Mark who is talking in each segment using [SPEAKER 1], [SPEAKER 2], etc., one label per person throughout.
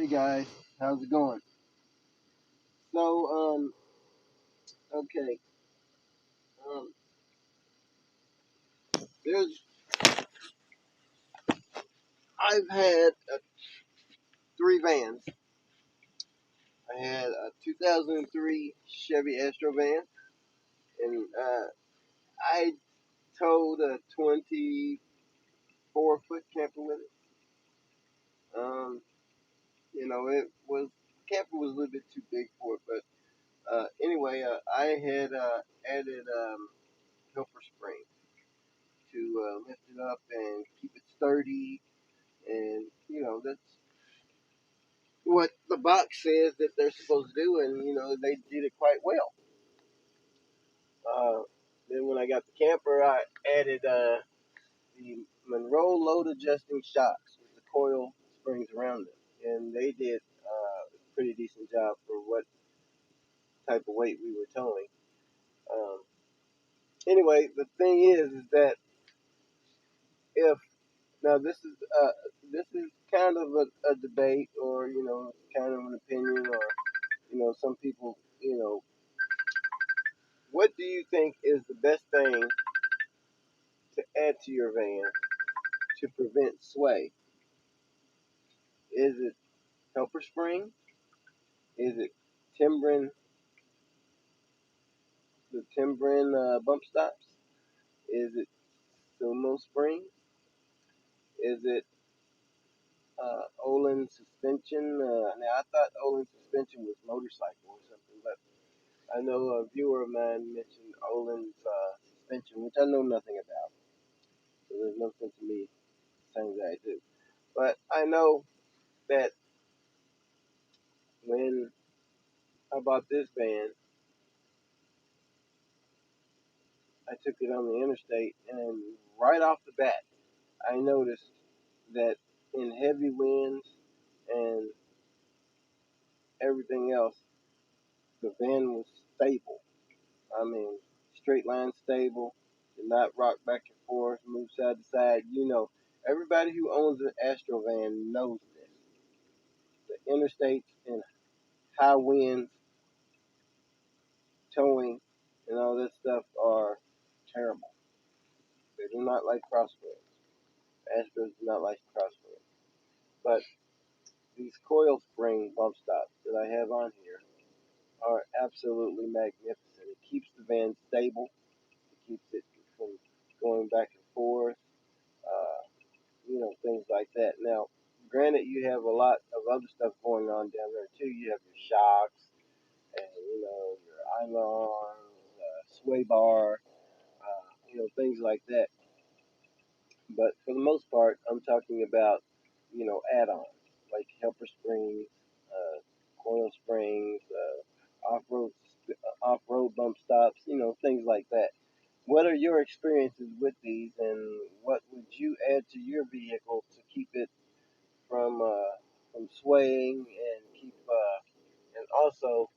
[SPEAKER 1] guys, how's it going? So, okay, um, there's I've had three vans. I had a 2003 Chevy Astro van, and I towed a 24-foot camper with it. Um, it was camper was a little bit too big for it, but anyway, I had added helper spring to lift it up and keep it sturdy, and that's what the box says that they're supposed to do, and they did it quite well. Uh, then when I got the camper, I added the Monroe load adjusting shocks with the coil springs around them, and they did a pretty decent job for what type of weight we were towing. Um, anyway, the thing is that if now this is kind of a debate, or kind of an opinion, or some people, what do you think is the best thing to add to your van to prevent sway? Is it helper spring? Is it timbering, the timbering bump stops? Is it sumo spring? Is it Olin suspension? Now I thought Olin suspension was motorcycle or something, but I know a viewer of mine mentioned Olin's suspension, which I know nothing about. So there's no sense in me saying that I do. But I know that when I bought this van, I took it on the interstate, and right off the bat, I noticed that in heavy winds and everything else, the van was stable. I mean, straight line stable, did not rock back and forth, move side to side. Everybody who owns an Astro van knows this. The interstates and high winds, towing, and all this stuff are terrible. They do not like crosswinds. Astros do not like crosswinds. But these coil spring bump stops that I have on here are absolutely magnificent. It keeps the van stable. It keeps it from going back and forth. Uh, things like that. Now, granted, you have a lot of other stuff going on down there too. You have your shocks and your islands, sway bar, things like that. But for the most part, I'm talking about add-ons like helper springs, coil springs, off-road bump stops, things like that. What are your experiences with these, and what would you add to your vehicle to keep it from swaying, and keep and also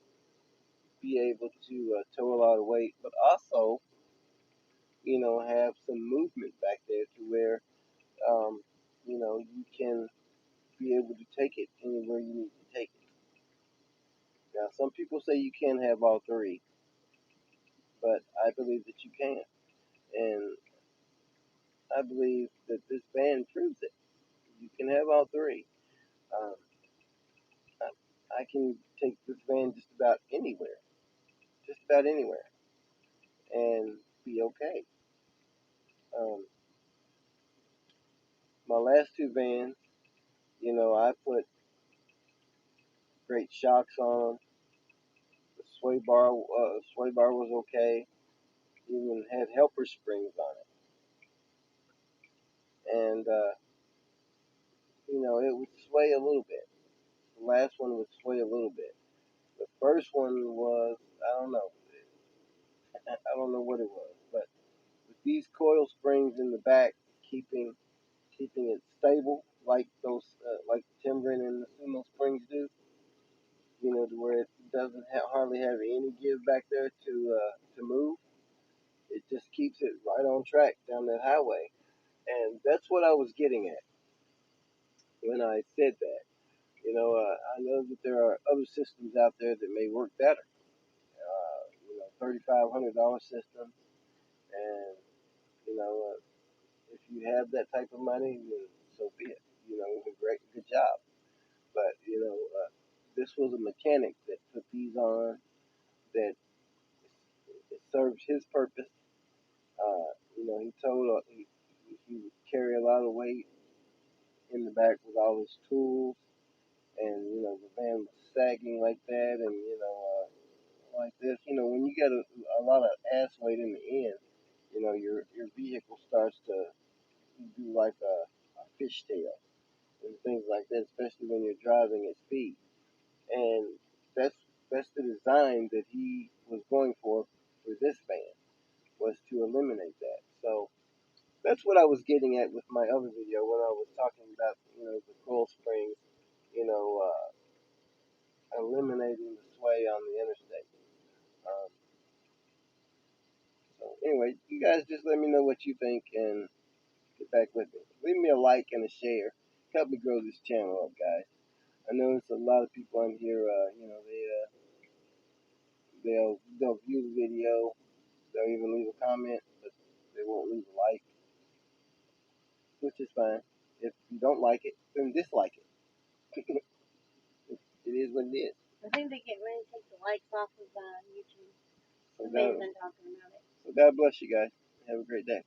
[SPEAKER 1] be able to tow a lot of weight, but also have some movement back there to where you can be able to take it anywhere you need to take it. Now, some people say you can't have all three, but I believe that you can, and I believe that this band proves it. You can have all three. Um, I can take this van just about anywhere, and be okay. Um, my last two vans, I put great shocks on them. The sway bar was okay. Even had helper springs on it, and it would sway a little bit. The last one would sway a little bit. The first one was, I don't know, I don't know what it was, but with these coil springs in the back, keeping it stable, like those like the timbering and the sumo springs do, to where it doesn't hardly have any give back there to move. It just keeps it right on track down that highway, and that's what I was getting at when I said that. I know that there are other systems out there that may work better. $3,500 system, and you know, if you have that type of money, then so be it. Good job. But this was a mechanic that put these on that it serves his purpose. He told he would carry a lot of weight in the back with all his tools, and the van was sagging like that, and like this. When you get a lot of ass weight in the end, your vehicle starts to do like a fishtail and things like that, especially when you're driving at speed. And that's the design that he was going for this van, was to eliminate that. So that's what I was getting at with my other video when I was talking about the coil springs, eliminating the sway on the interstate. Um, so anyway, you guys just let me know what you think and get back with me. Leave me a like and a share. Help me grow this channel up, guys. I know it's a lot of people on here. They'll view the video. They'll even leave a comment, but they won't leave a like, which is fine. If you don't like it, then dislike it. It is what it is.
[SPEAKER 2] I think they get ready to take the likes off of YouTube.
[SPEAKER 1] So
[SPEAKER 2] They've been talking about it.
[SPEAKER 1] So God bless you guys. Have a great day.